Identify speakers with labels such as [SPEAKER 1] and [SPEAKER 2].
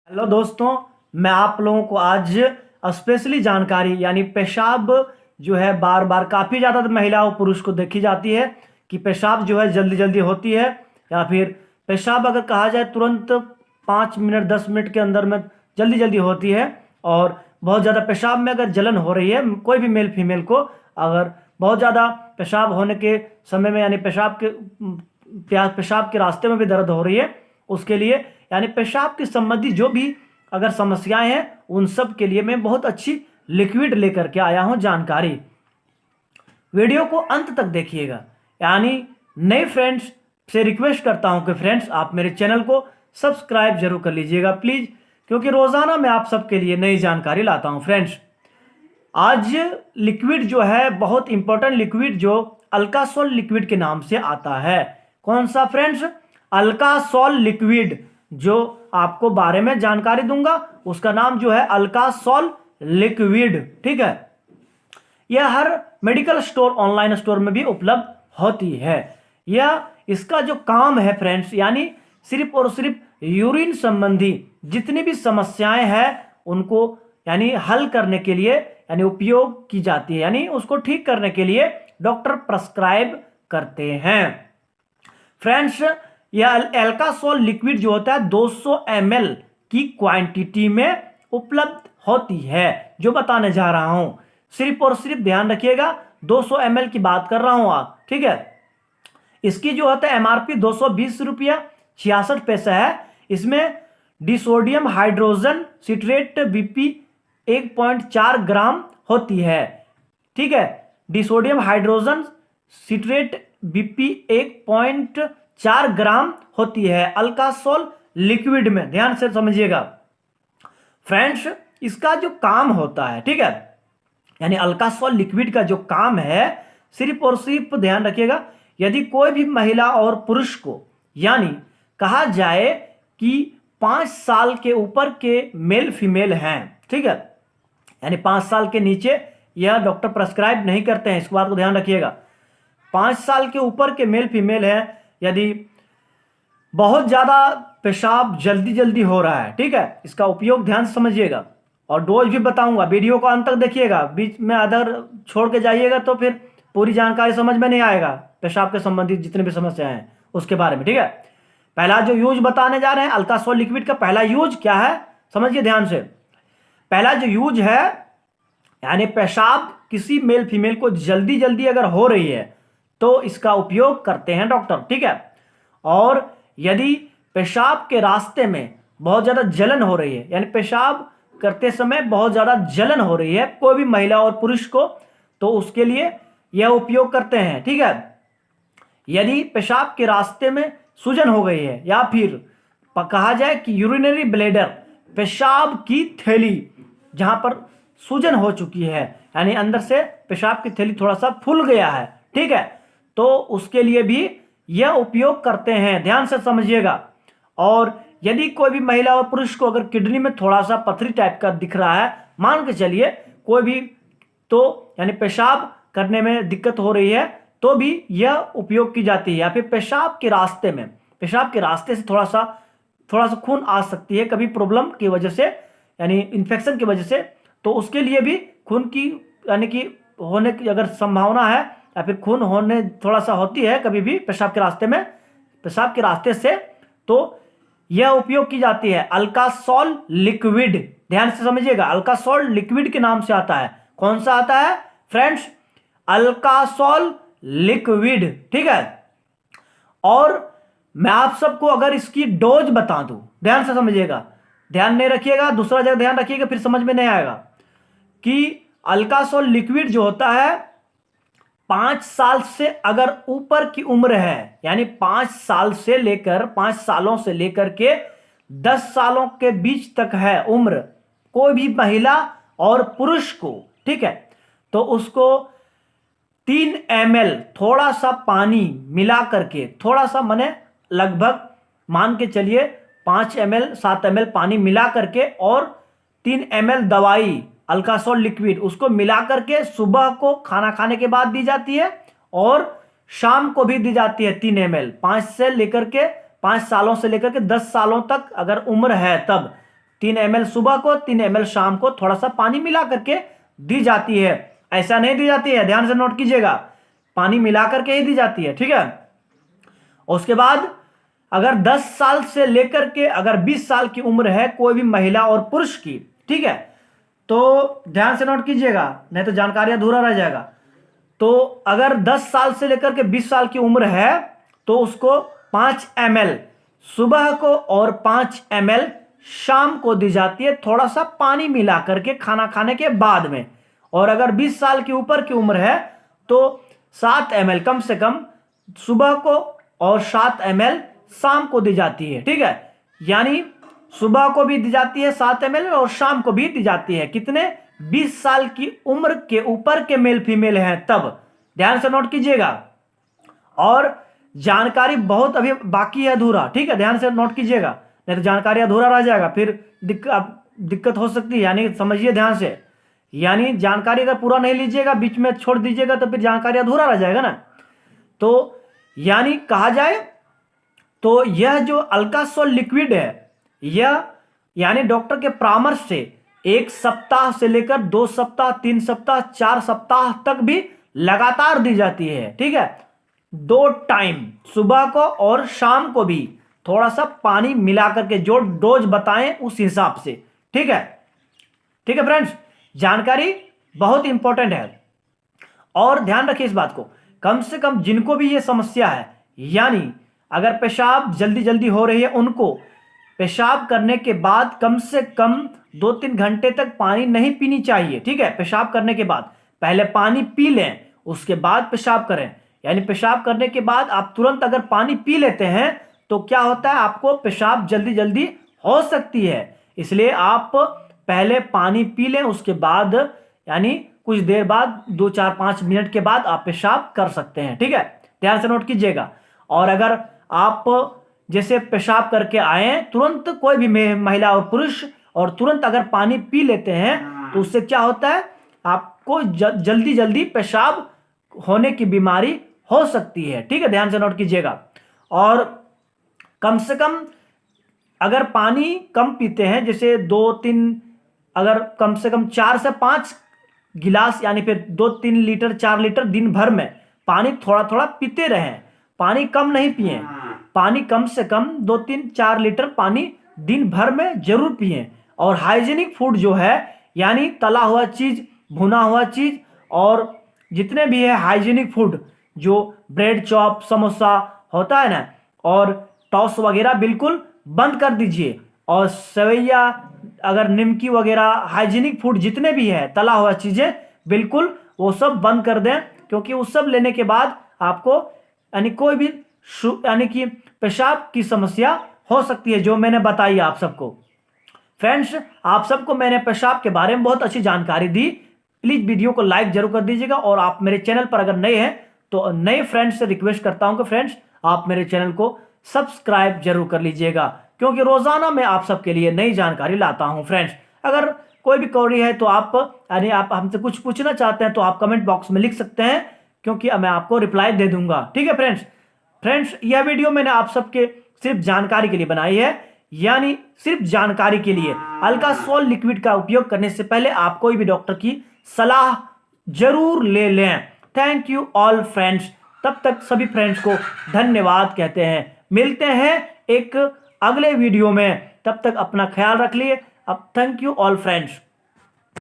[SPEAKER 1] Hello दोस्तों, मैं आप लोगों को आज स्पेशली जानकारी यानी पेशाब जो है बार बार काफ़ी ज़्यादा महिला और पुरुष को देखी जाती है कि पेशाब जो है जल्दी जल्दी होती है या फिर पेशाब अगर कहा जाए तुरंत 5 मिनट 10 मिनट के अंदर में जल्दी जल्दी होती है। और बहुत ज़्यादा पेशाब में अगर जलन हो रही है कोई भी मेल फीमेल को, अगर बहुत ज़्यादा पेशाब होने के समय में यानी पेशाब के रास्ते में भी दर्द हो रही है, उसके लिए यानी पेशाब के संबंधी जो भी अगर समस्याएं हैं उन सब के लिए मैं बहुत अच्छी लिक्विड लेकर के आया हूं जानकारी। वीडियो को अंत तक देखिएगा। यानी नए फ्रेंड्स से रिक्वेस्ट करता हूं कि फ्रेंड्स आप मेरे चैनल को सब्सक्राइब जरूर कर लीजिएगा प्लीज, क्योंकि रोजाना मैं आप सबके लिए नई जानकारी लाता हूं। फ्रेंड्स, आज लिक्विड जो है बहुत इंपॉर्टेंट लिक्विड जो अल्कासोल लिक्विड के नाम से आता है। कौन सा फ्रेंड्स? अल्कासोल लिक्विड। जो आपको बारे में जानकारी दूंगा उसका नाम जो है अल्कासोल लिक्विड। ठीक है, यह हर मेडिकल स्टोर ऑनलाइन स्टोर में भी उपलब्ध होती है। यह इसका जो काम है फ्रेंड्स, यानी सिर्फ और सिर्फ यूरिन संबंधी जितनी भी समस्याएं हैं उनको यानी हल करने के लिए यानी उपयोग की जाती है, यानी उसको ठीक करने के लिए डॉक्टर प्रेस्क्राइब करते हैं। फ्रेंड्स, यह अल्कासोल लिक्विड जो होता है 200 ml की क्वांटिटी में उपलब्ध होती है। जो बताने जा रहा हूं सिर्फ और सिर्फ ध्यान रखिएगा, 200 ml की बात कर रहा हूं आप। ठीक है, इसकी जो होता है एमआरपी 220 रुपया 66 पैसा है। इसमें डिसोडियम हाइड्रोजन सिट्रेट बीपी 1.4 ग्राम होती है। ठीक है, डिसोडियम हाइड्रोजन सिट्रेट बीपी 1.4 ग्राम होती है अल्कासोल लिक्विड में। ध्यान से समझिएगा फ्रेंड्स, इसका जो काम होता है, ठीक है, यानी अल्कासोल लिक्विड का जो काम है सिर्फ और सिर्फ ध्यान रखिएगा, यदि कोई भी महिला और पुरुष को यानी कहा जाए कि 5 साल के ऊपर के मेल फीमेल हैं, ठीक है, यानी 5 साल के नीचे यह डॉक्टर प्रेस्क्राइब नहीं करते हैं, इस बात को ध्यान रखिएगा। 5 साल के ऊपर के मेल फीमेल हैं, यदि बहुत ज़्यादा पेशाब जल्दी जल्दी हो रहा है, ठीक है, इसका उपयोग ध्यान से समझिएगा और डोज भी बताऊंगा। वीडियो को अंत तक देखिएगा, बीच में अदर छोड़ के जाइएगा तो फिर पूरी जानकारी समझ में नहीं आएगा पेशाब के संबंधित जितने भी समस्याएं हैं उसके बारे में। ठीक है, पहला जो यूज बताने जा रहे हैं अल्कासोल लिक्विड का पहला यूज क्या है समझिए ध्यान से। पहला जो यूज है यानी पेशाब किसी मेल फीमेल को जल्दी जल्दी अगर हो रही है तो इसका उपयोग करते हैं डॉक्टर। ठीक है, और यदि पेशाब के रास्ते में बहुत ज्यादा जलन हो रही है, यानी पेशाब करते समय बहुत ज्यादा जलन हो रही है कोई भी महिला और पुरुष को, तो उसके लिए यह उपयोग करते हैं। ठीक है, यदि पेशाब के रास्ते में सूजन हो गई है या फिर कहा जाए कि यूरिनरी ब्लैडर पेशाब की थैली जहां पर सूजन हो चुकी है, यानी अंदर से पेशाब की थैली थोड़ा सा फूल गया है, ठीक है, तो उसके लिए भी यह उपयोग करते हैं। ध्यान से समझिएगा। और यदि कोई भी महिला और पुरुष को अगर किडनी में थोड़ा सा पथरी टाइप का दिख रहा है, मान के चलिए कोई भी, तो यानी पेशाब करने में दिक्कत हो रही है तो भी यह उपयोग की जाती है। या फिर पेशाब के रास्ते में, पेशाब के रास्ते से थोड़ा सा खून आ सकती है कभी प्रॉब्लम की वजह से, यानी इन्फेक्शन की वजह से, तो उसके लिए भी खून की यानी कि होने की अगर संभावना है या फिर खून होने थोड़ा सा होती है कभी भी पेशाब के रास्ते में, पेशाब के रास्ते से, तो यह उपयोग की जाती है अल्कासोल लिक्विड। ध्यान से समझिएगा, अल्कासोल लिक्विड के नाम से आता है। कौन सा आता है फ्रेंड्स? अल्कासोल लिक्विड। ठीक है, और मैं आप सबको अगर इसकी डोज बता दूं, ध्यान से समझिएगा, ध्यान नहीं रखिएगा, दूसरा जगह ध्यान रखिएगा फिर समझ में नहीं आएगा कि अल्कासोल लिक्विड जो होता है 5 साल से अगर ऊपर की उम्र है, यानी 5 सालों से लेकर के 10 सालों के बीच तक है उम्र कोई भी महिला और पुरुष को, ठीक है, तो उसको 3 ml थोड़ा सा पानी मिला करके, थोड़ा सा माने लगभग मान के चलिए 5 ml 7 ml पानी मिला करके और 3 ml दवाई अल्कासोल लिक्विड उसको मिला करके सुबह को खाना खाने के बाद दी जाती है और शाम को भी दी जाती है 3 ml। 5 सालों से लेकर के 10 सालों तक अगर उम्र है तब 3 ml सुबह को, 3 ml शाम को थोड़ा सा पानी मिला करके दी जाती है। ऐसा नहीं दी जाती है, ध्यान से नोट कीजिएगा, पानी मिला करके ही दी जाती है, ठीक है। उसके बाद अगर 10 साल से लेकर के अगर 20 साल की उम्र है कोई भी महिला और पुरुष की, ठीक है, तो ध्यान से नोट कीजिएगा, नहीं तो जानकारी अधूरा रह जाएगा। तो अगर 10 साल से लेकर के 20 साल की उम्र है तो उसको 5 ml सुबह को और 5 ml शाम को दी जाती है, थोड़ा सा पानी मिला करके खाना खाने के बाद में। और अगर 20 साल के ऊपर की उम्र है तो 7 ml कम से कम सुबह को और 7 ml शाम को दी जाती है, ठीक है। यानी सुबह को भी दी जाती है 7 ml और शाम को भी दी जाती है। कितने? 20 साल की उम्र के ऊपर के मेल फीमेल हैं तब, ध्यान से नोट कीजिएगा। और जानकारी बहुत अभी बाकी है अधूरा, ठीक है, ध्यान से नोट कीजिएगा, नहीं तो जानकारी अधूरा रह जाएगा, फिर दिक्कत हो सकती है। यानी समझिए ध्यान से, यानी जानकारी अगर पूरा नहीं लीजिएगा, बीच में छोड़ दीजिएगा तो फिर जानकारी अधूरा रह जाएगा ना। तो यानी कहा जाए तो यह जो अल्कासोल लिक्विड है, यह यानी डॉक्टर के परामर्श से 1 सप्ताह से लेकर 2 सप्ताह, 3 सप्ताह, 4 सप्ताह तक भी लगातार दी जाती है, ठीक है। 2 टाइम सुबह को और शाम को भी थोड़ा सा पानी मिला करके, जो डोज बताएं उस हिसाब से, ठीक है। ठीक है फ्रेंड्स, जानकारी बहुत इंपॉर्टेंट है और ध्यान रखिए इस बात को। कम से कम जिनको भी ये समस्या है, यानी अगर पेशाब जल्दी जल्दी हो रही है, उनको पेशाब करने के बाद कम से कम 2-3 घंटे तक पानी नहीं पीनी चाहिए, ठीक है। पेशाब करने के बाद पहले पानी पी लें, उसके बाद पेशाब करें। यानी पेशाब करने के बाद आप तुरंत अगर पानी पी लेते हैं तो क्या होता है, आपको पेशाब जल्दी जल्दी हो सकती है। इसलिए आप पहले पानी पी लें, उसके बाद यानी कुछ देर बाद 2-4-5 मिनट के बाद आप पेशाब कर सकते हैं, ठीक है। ध्यान से नोट कीजिएगा। और अगर आप जैसे पेशाब करके आए तुरंत, कोई भी महिला और पुरुष, और तुरंत अगर पानी पी लेते हैं तो उससे क्या होता है, आपको जल्दी जल्दी पेशाब होने की बीमारी हो सकती है, ठीक है। ध्यान से नोट कीजिएगा। और कम से कम अगर पानी कम पीते हैं, जैसे 2-3, अगर कम से कम 4 से 5 गिलास, यानी फिर 2-3 लीटर 4 लीटर दिन भर में पानी थोड़ा थोड़ा पीते रहें, पानी कम नहीं पिए। पानी कम से कम 2-3-4 लीटर पानी दिन भर में जरूर पिए। और हाइजीनिक फूड जो है, यानी तला हुआ चीज, भुना हुआ चीज, और जितने भी है हाइजीनिक फूड, जो ब्रेड चॉप, समोसा होता है ना, और टॉस वगैरह बिल्कुल बंद कर दीजिए। और सेवैया, अगर निमकी वगैरह, हाइजीनिक फूड जितने भी है, तला हुआ चीजें, बिल्कुल वो सब बंद कर दें, क्योंकि वो सब लेने के बाद आपको यानी कोई भी यानी कि पेशाब की समस्या हो सकती है, जो मैंने बताई आप सबको। फ्रेंड्स, आप सबको मैंने पेशाब के बारे में बहुत अच्छी जानकारी दी। प्लीज वीडियो को लाइक जरूर कर दीजिएगा। और आप मेरे चैनल पर अगर नए हैं तो नए फ्रेंड्स से रिक्वेस्ट करता हूं कि फ्रेंड्स आप मेरे चैनल को सब्सक्राइब जरूर कर लीजिएगा, क्योंकि रोजाना मैं आप सबके लिए नई जानकारी लाता हूं। फ्रेंड्स, अगर कोई भी क्वेरी है तो आप यानी आप हमसे कुछ पूछना चाहते हैं तो आप कमेंट बॉक्स में लिख सकते हैं, क्योंकि मैं आपको रिप्लाई दे दूंगा, ठीक है फ्रेंड्स, यह वीडियो मैंने आप सबके सिर्फ जानकारी के लिए बनाई है, यानी सिर्फ जानकारी के लिए। अल्कासोल लिक्विड का उपयोग करने से पहले आप कोई भी डॉक्टर की सलाह जरूर ले लें। Thank you all friends. तब तक सभी फ्रेंड्स को धन्यवाद कहते हैं। मिलते हैं एक अगले वीडियो में, तब तक अपना ख्याल रख लिए। अब थैंक यू ऑल फ्रेंड्स।